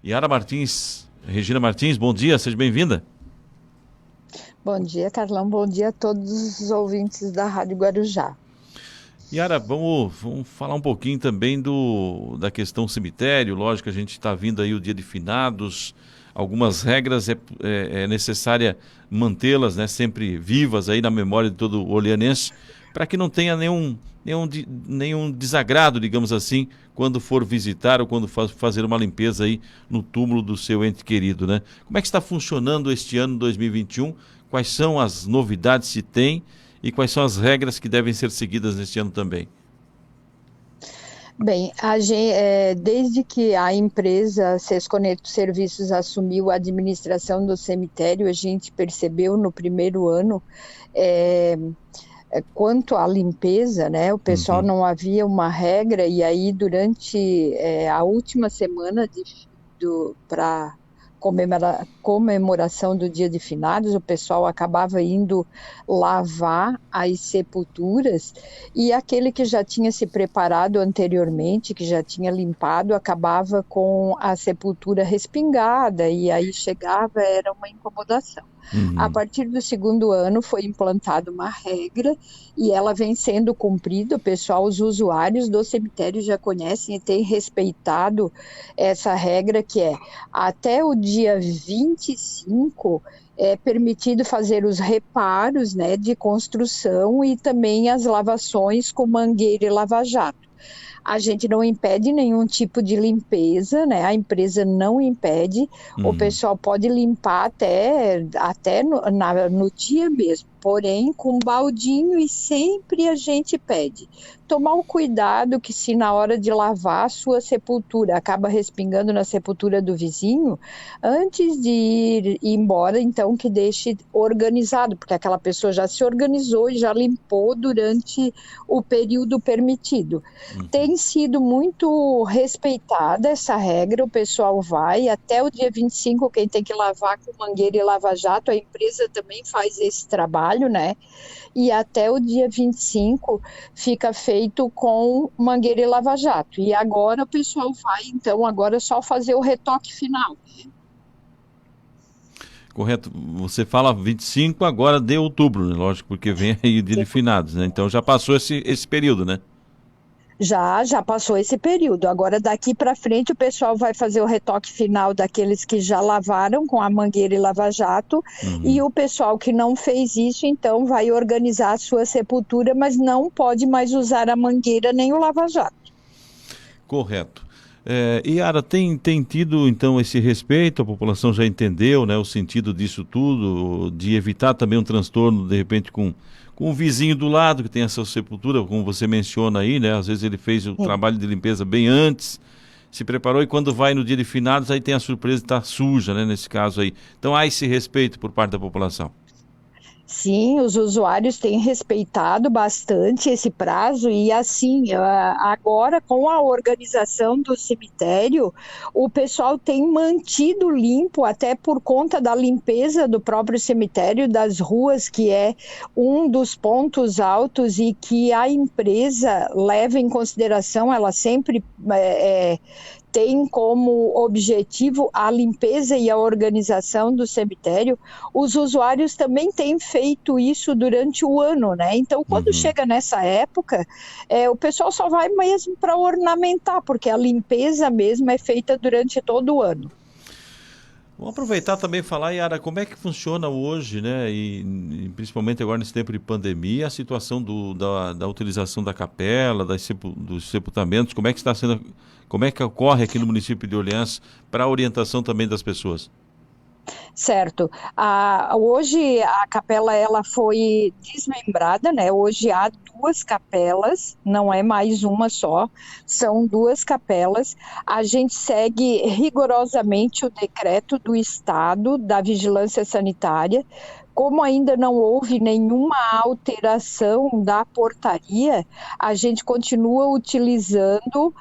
Yara Martins, Regina Martins, bom dia, seja bem-vinda. Bom dia, Carlão. Bom dia a todos os ouvintes da Rádio Guarujá. Yara, vamos falar um pouquinho também da questão cemitério. Lógico, a gente está vindo aí o dia de finados, algumas regras é necessária mantê-las, né, sempre vivas aí na memória de todo orleanense, para que não tenha nenhum desagrado, digamos assim, quando for visitar ou quando fazer uma limpeza aí no túmulo do seu ente querido, né? Como é que está funcionando este ano 2021? Quais são as novidades se tem e quais são as regras que devem ser seguidas neste ano também? Bem, desde que a empresa Sesconeto Serviços assumiu a administração do cemitério, a gente percebeu no primeiro ano, quanto à limpeza, né? O pessoal não havia uma regra, e aí durante a última semana para comemoração do Dia de Finados, o pessoal acabava indo lavar as sepulturas, e aquele que já tinha se preparado anteriormente, que já tinha limpado, acabava com a sepultura respingada, e aí chegava, era uma incomodação. A partir do segundo ano foi implantada uma regra e ela vem sendo cumprida. O pessoal, os usuários do cemitério já conhecem e têm respeitado essa regra, que é até o dia 25 é permitido fazer os reparos, né, de construção e também as lavações com mangueira e lava-jato. A gente não impede nenhum tipo de limpeza, né? A empresa não impede. O pessoal pode limpar até no dia mesmo, porém com baldinho, e sempre a gente pede tomar o cuidado que, se na hora de lavar a sua sepultura acaba respingando na sepultura do vizinho, antes de ir embora, então que deixe organizado, porque aquela pessoa já se organizou e já limpou durante o período permitido. Tem sido muito respeitada essa regra, o pessoal vai até o dia 25, quem tem que lavar com mangueira e lava-jato, a empresa também faz esse trabalho, né? E até o dia 25 fica feito com mangueira e lava-jato. E agora o pessoal vai, então, agora é só fazer o retoque final. Correto, você fala 25 agora de outubro, né? Lógico, porque vem aí o dia de finados, né? Então já passou esse período, né? Já passou esse período. Agora, daqui para frente, o pessoal vai fazer o retoque final daqueles que já lavaram com a mangueira e lava-jato, e o pessoal que não fez isso, então, vai organizar a sua sepultura, mas não pode mais usar a mangueira nem o lava-jato. Correto. Yara, tem tido, então, esse respeito, a população já entendeu, né, o sentido disso tudo, de evitar também um transtorno, de repente, com o vizinho do lado, que tem essa sepultura, como você menciona aí, né, às vezes ele fez o trabalho de limpeza bem antes, se preparou, e quando vai no dia de finados, aí tem a surpresa de estar suja, né, nesse caso aí. Então há esse respeito por parte da população. Sim, os usuários têm respeitado bastante esse prazo, e assim, agora com a organização do cemitério, o pessoal tem mantido limpo, até por conta da limpeza do próprio cemitério, das ruas, que é um dos pontos altos e que a empresa leva em consideração. Ela sempre tem como objetivo a limpeza e a organização do cemitério. Os usuários também têm feito isso durante o ano, né? Então, quando chega nessa época, o pessoal só vai mesmo para ornamentar, porque a limpeza mesmo é feita durante todo o ano. Vamos aproveitar também e falar, Yara, como é que funciona hoje, né, e principalmente agora nesse tempo de pandemia, a situação da utilização da capela, dos sepultamentos, como é que está sendo, como é que ocorre aqui no município de Orleans para a orientação também das pessoas? Certo. Hoje a capela ela foi desmembrada, né? Hoje há duas capelas, não é mais uma só, são duas capelas. A gente segue rigorosamente o decreto do Estado da Vigilância Sanitária. Como ainda não houve nenhuma alteração da portaria, a gente continua utilizando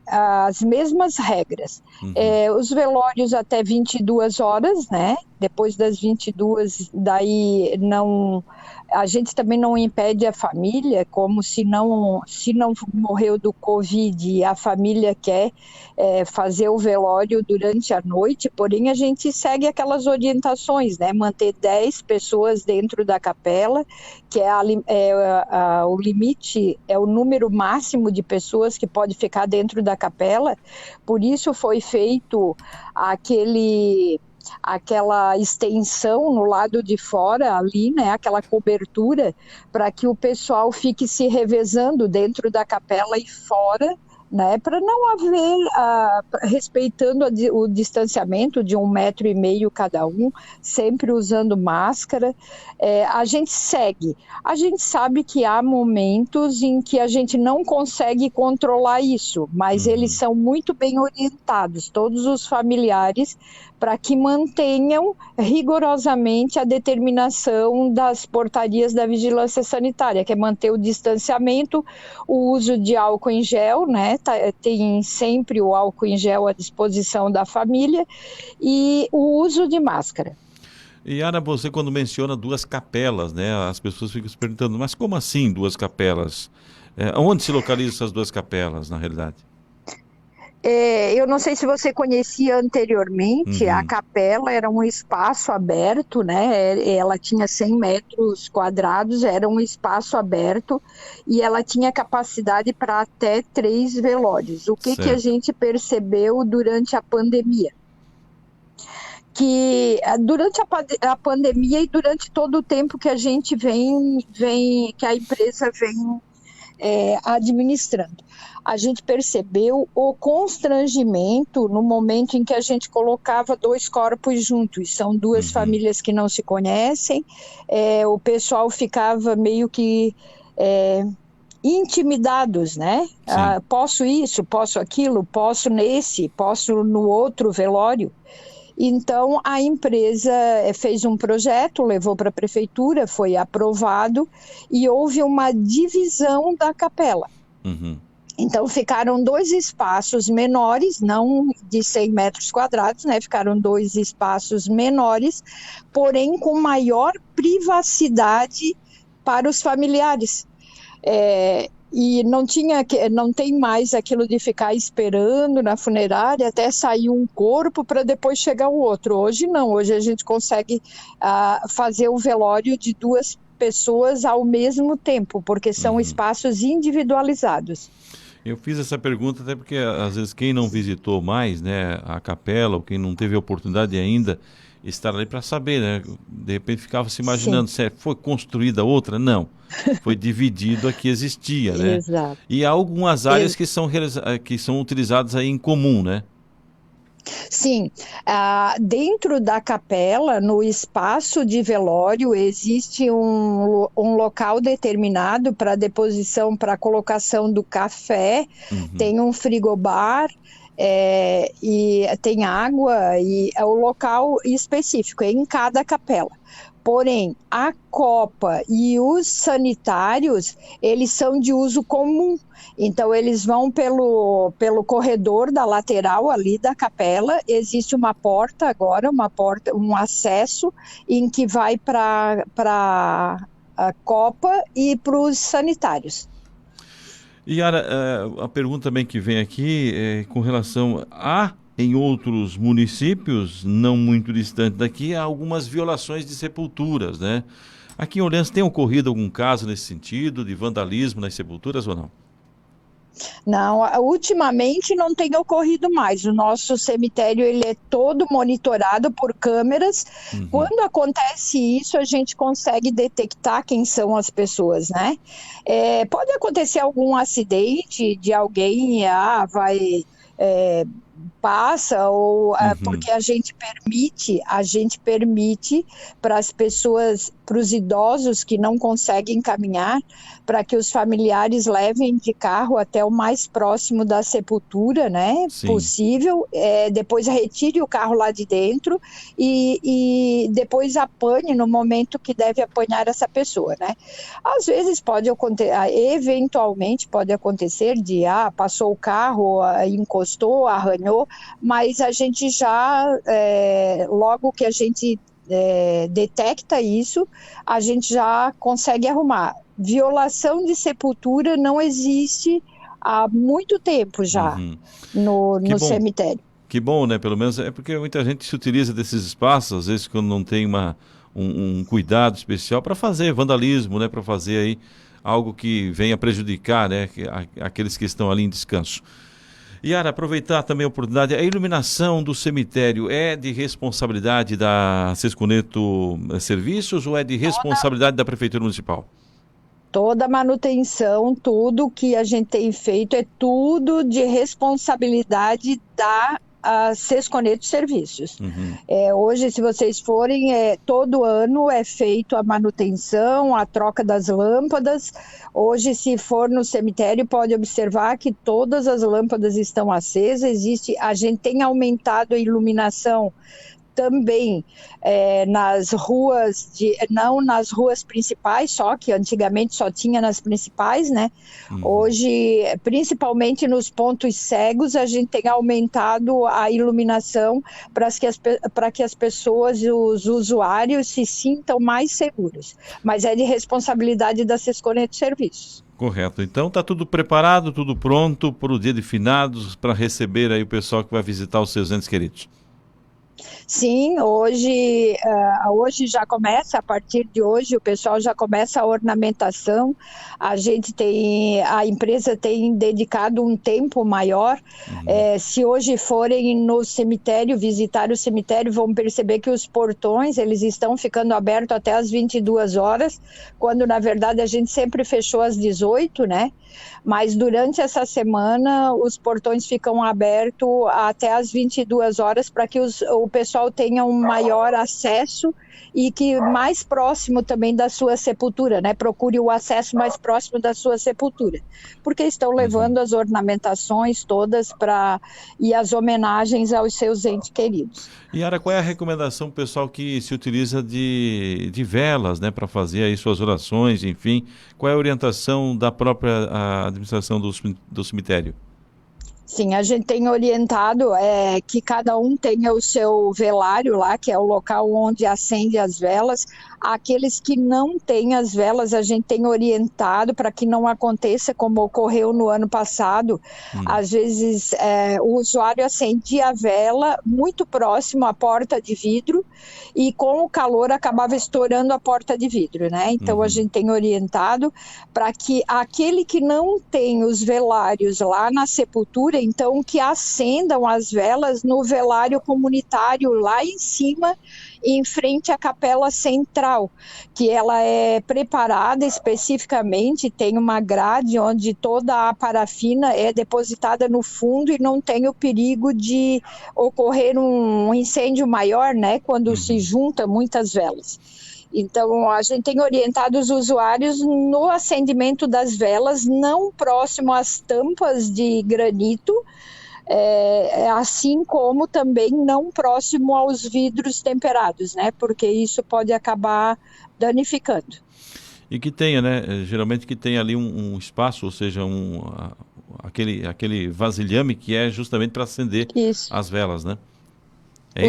as mesmas regras. Uhum. Os velórios até 22 horas, né? Depois das 22, daí não... A gente também não impede a família, como se não morreu do Covid e a família quer fazer o velório durante a noite, porém a gente segue aquelas orientações, né? Manter 10 pessoas dentro da capela, que o limite, é o número máximo de pessoas que pode ficar dentro da capela. Por isso foi feito aquela extensão no lado de fora ali, né, aquela cobertura, para que o pessoal fique se revezando dentro da capela e fora, né, para não haver, respeitando o distanciamento de 1,5 metro cada um, sempre usando máscara. A gente segue. A gente sabe que há momentos em que a gente não consegue controlar isso, mas eles são muito bem orientados, todos os familiares, para que mantenham rigorosamente a determinação das portarias da vigilância sanitária, que é manter o distanciamento, o uso de álcool em gel, né? Tem sempre o álcool em gel à disposição da família, e o uso de máscara. Yara, você quando menciona 2 capelas, né? As pessoas ficam se perguntando, mas como assim 2 capelas? Onde se localizam essas 2 capelas, na realidade? Eu não sei se você conhecia anteriormente, a capela era um espaço aberto, né? Ela tinha 100 metros quadrados, era um espaço aberto e ela tinha capacidade para até 3 velórios. O que a gente percebeu durante a pandemia? Que durante a pandemia e durante todo o tempo que a gente que a empresa vem administrando, a gente percebeu o constrangimento no momento em que a gente colocava 2 corpos juntos, são 2 famílias que não se conhecem, o pessoal ficava meio que intimidados, né? Posso isso, posso aquilo, posso nesse, posso no outro velório. Então, a empresa fez um projeto, levou para a prefeitura, foi aprovado e houve uma divisão da capela. Então, ficaram 2 espaços menores, não de 100 metros quadrados, né? Ficaram 2 espaços menores, porém com maior privacidade para os familiares. E não tem mais aquilo de ficar esperando na funerária até sair um corpo para depois chegar o outro. Hoje não, hoje a gente consegue fazer o velório de 2 pessoas ao mesmo tempo, porque são espaços individualizados. Eu fiz essa pergunta até porque às vezes quem não visitou mais, né, a capela, ou quem não teve a oportunidade ainda estar ali para saber, né? De repente ficava se imaginando, se foi construída outra? Não, foi dividido a que existia, né? Exato. E há algumas áreas que são utilizadas aí em comum, né? Sim, dentro da capela, no espaço de velório, existe um local determinado para deposição, para colocação do café, tem um frigobar, e tem água, e é o local específico, é em cada capela. Porém, a copa e os sanitários, eles são de uso comum. Então, eles vão pelo corredor da lateral ali da capela. Existe uma porta agora, um acesso em que vai para a copa e para os sanitários. Yara, a pergunta também que vem aqui é com relação em outros municípios, não muito distante daqui, há algumas violações de sepulturas, né? Aqui em Orleans tem ocorrido algum caso nesse sentido, de vandalismo nas sepulturas ou não? Não, ultimamente não tem ocorrido mais. O nosso cemitério ele é todo monitorado por câmeras. Quando acontece isso, a gente consegue detectar quem são as pessoas, né? Pode acontecer algum acidente de alguém, passa, ou porque a gente permite para as pessoas, os idosos que não conseguem caminhar, para que os familiares levem de carro até o mais próximo da sepultura, né, Sim. possível, depois retire o carro lá de dentro e depois apanhe no momento que deve apanhar essa pessoa, né. Às vezes pode acontecer, eventualmente pode acontecer de, passou o carro, encostou, arranhou, mas a gente já, logo que a gente detecta isso, a gente já consegue arrumar. Violação de sepultura não existe há muito tempo já no cemitério. Que bom, né? Pelo menos é porque muita gente se utiliza desses espaços, às vezes quando não tem um cuidado especial para fazer vandalismo, né? Para fazer aí algo que venha prejudicar, né? Aqueles que estão ali em descanso. Yara, aproveitar também a oportunidade, a iluminação do cemitério é de responsabilidade da Sesco Neto Serviços ou é de responsabilidade da Prefeitura Municipal? Toda manutenção, tudo que a gente tem feito é tudo de responsabilidade da Sesco Neto Serviços. Hoje, se vocês forem, todo ano é feito a manutenção, a troca das lâmpadas. Hoje, se for no cemitério, pode observar que todas as lâmpadas estão acesas. A gente tem aumentado a iluminação também nas ruas, não nas ruas principais só, que antigamente só tinha nas principais, né? Hoje, principalmente nos pontos cegos, a gente tem aumentado a iluminação para que as pessoas, os usuários, se sintam mais seguros. Mas é de responsabilidade da Sesco Neto Serviços. Correto. Então está tudo preparado, tudo pronto para o dia de finados, para receber aí o pessoal que vai visitar os seus entes queridos. Sim, hoje já começa, a partir de hoje o pessoal já começa a ornamentação, a empresa tem dedicado um tempo maior, se hoje forem no cemitério, visitar o cemitério, vão perceber que os portões, eles estão ficando abertos até às 22 horas, quando na verdade a gente sempre fechou às 18, né? Mas durante essa semana os portões ficam abertos até às 22 horas para que o pessoal tenha um maior acesso e que mais próximo também da sua sepultura, né? Procure o acesso mais próximo da sua sepultura, porque estão levando as ornamentações todas e as homenagens aos seus entes queridos. Yara, qual é a recomendação pessoal que se utiliza de velas, né, para fazer aí suas orações, enfim? Qual é a orientação da própria administração do cemitério? Sim, a gente tem orientado que cada um tenha o seu velário lá, que é o local onde acende as velas. Aqueles que não têm as velas, a gente tem orientado para que não aconteça como ocorreu no ano passado. Às vezes o usuário acendia a vela muito próximo à porta de vidro e com o calor acabava estourando a porta de vidro, né? Então a gente tem orientado para que aquele que não tem os velários lá na sepultura, então que acendam as velas no velário comunitário lá em cima, em frente à capela central, que ela é preparada especificamente, tem uma grade onde toda a parafina é depositada no fundo e não tem o perigo de ocorrer um incêndio maior, né, quando se junta muitas velas. Então, a gente tem orientado os usuários no acendimento das velas, não próximo às tampas de granito, assim como também não próximo aos vidros temperados, né? Porque isso pode acabar danificando. E que tenha, né? Geralmente que tenha ali um espaço, ou seja, aquele vasilhame que é justamente para acender as velas, né?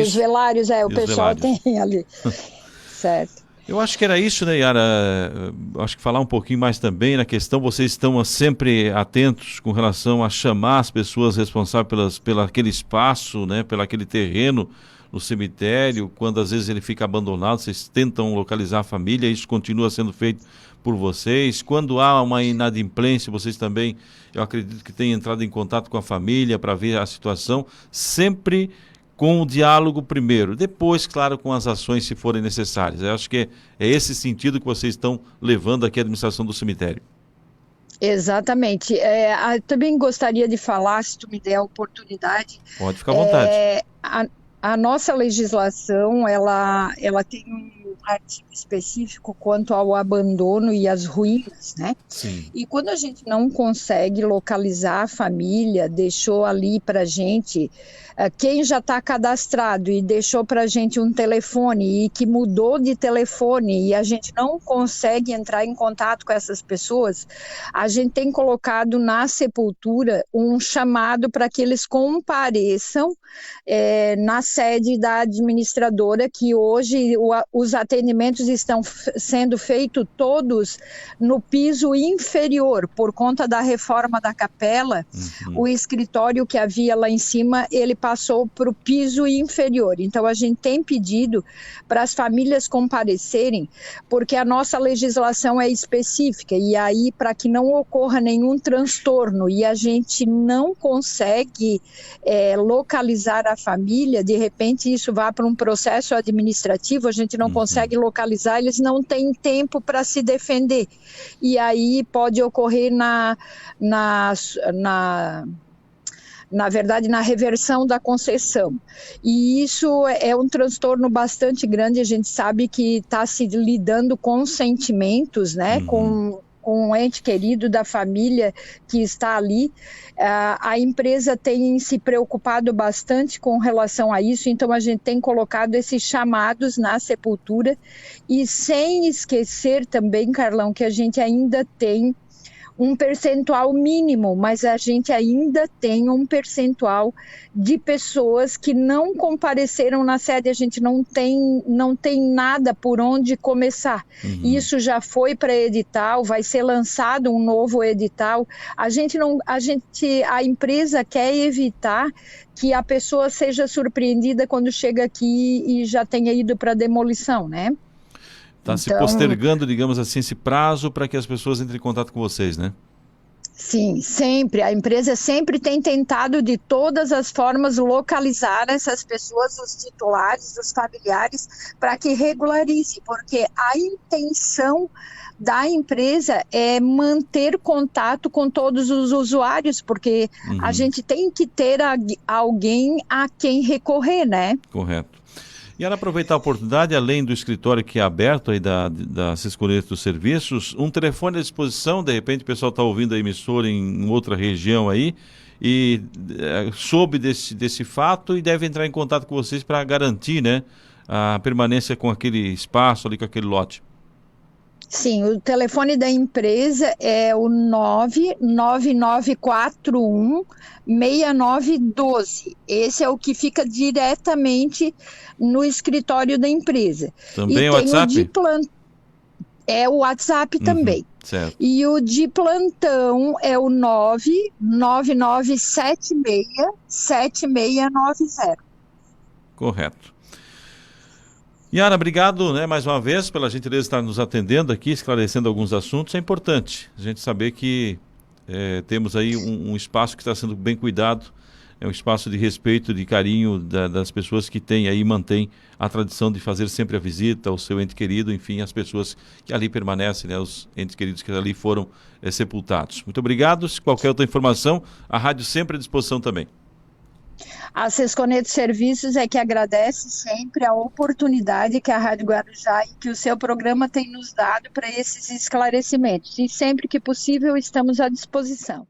Os velários, o pessoal tem ali. Certo. Eu acho que era isso, né, Yara? Acho que falar um pouquinho mais também na questão, vocês estão sempre atentos com relação a chamar as pessoas responsáveis pelo aquele espaço, né, pelo aquele terreno no cemitério, quando às vezes ele fica abandonado, vocês tentam localizar a família, isso continua sendo feito por vocês. Quando há uma inadimplência, vocês também, eu acredito que têm entrado em contato com a família para ver a situação, sempre com o diálogo primeiro, depois, claro, com as ações se forem necessárias. Eu acho que é esse sentido que vocês estão levando aqui a administração do cemitério. Exatamente. Também gostaria de falar, se tu me der a oportunidade. Pode ficar à vontade. A nossa legislação, ela tem artigo específico quanto ao abandono e às ruínas, né? Sim. E quando a gente não consegue localizar a família, deixou ali para a gente, quem já está cadastrado e deixou para a gente um telefone e que mudou de telefone e a gente não consegue entrar em contato com essas pessoas, a gente tem colocado na sepultura um chamado para que eles compareçam na sede da administradora, que hoje os atendimentos estão sendo feitos todos no piso inferior, por conta da reforma da capela. O escritório que havia lá em cima, ele passou para o piso inferior. Então a gente tem pedido para as famílias comparecerem, porque a nossa legislação é específica, e aí para que não ocorra nenhum transtorno e a gente não consegue localizar a família, de repente isso vá para um processo administrativo, a gente não consegue localizar, eles não têm tempo para se defender. E aí pode ocorrer na verdade, na reversão da concessão. E isso é um transtorno bastante grande, a gente sabe que está se lidando com sentimentos, né, com um ente querido da família que está ali. A empresa tem se preocupado bastante com relação a isso, então a gente tem colocado esses chamados na sepultura, e sem esquecer também, Carlão, que a gente ainda tem um percentual mínimo, mas a gente ainda tem um percentual de pessoas que não compareceram na sede, a gente não tem nada por onde começar. Isso já foi para edital, vai ser lançado um novo edital. A empresa quer evitar que a pessoa seja surpreendida quando chega aqui e já tenha ido para demolição, né? Está se postergando, digamos assim, esse prazo para que as pessoas entrem em contato com vocês, né? Sim, sempre. A empresa sempre tem tentado de todas as formas localizar essas pessoas, os titulares, os familiares, para que regularize, porque a intenção da empresa é manter contato com todos os usuários, porque a gente tem que ter alguém a quem recorrer, né? Correto. E ela aproveitar a oportunidade, além do escritório que é aberto aí da Cisco dos Serviços, um telefone à disposição, de repente o pessoal está ouvindo a emissora em outra região aí e soube desse fato e deve entrar em contato com vocês para garantir, né, a permanência com aquele espaço ali, com aquele lote. Sim, o telefone da empresa é o 99941-6912. Esse é o que fica diretamente no escritório da empresa. Também e é o WhatsApp? É o WhatsApp também. Certo. E o de plantão é o 99976-7690. Correto. Yara, obrigado, né, mais uma vez pela gentileza de estar nos atendendo aqui, esclarecendo alguns assuntos. É importante a gente saber que temos aí um espaço que está sendo bem cuidado, é um espaço de respeito, de carinho das pessoas que têm aí, mantém a tradição de fazer sempre a visita ao seu ente querido, enfim, as pessoas que ali permanecem, né, os entes queridos que ali foram sepultados. Muito obrigado. Se qualquer outra informação, a rádio sempre à disposição também. A Sesconeto Serviços é que agradece sempre a oportunidade que a Rádio Guarujá e que o seu programa tem nos dado para esses esclarecimentos. E sempre que possível estamos à disposição.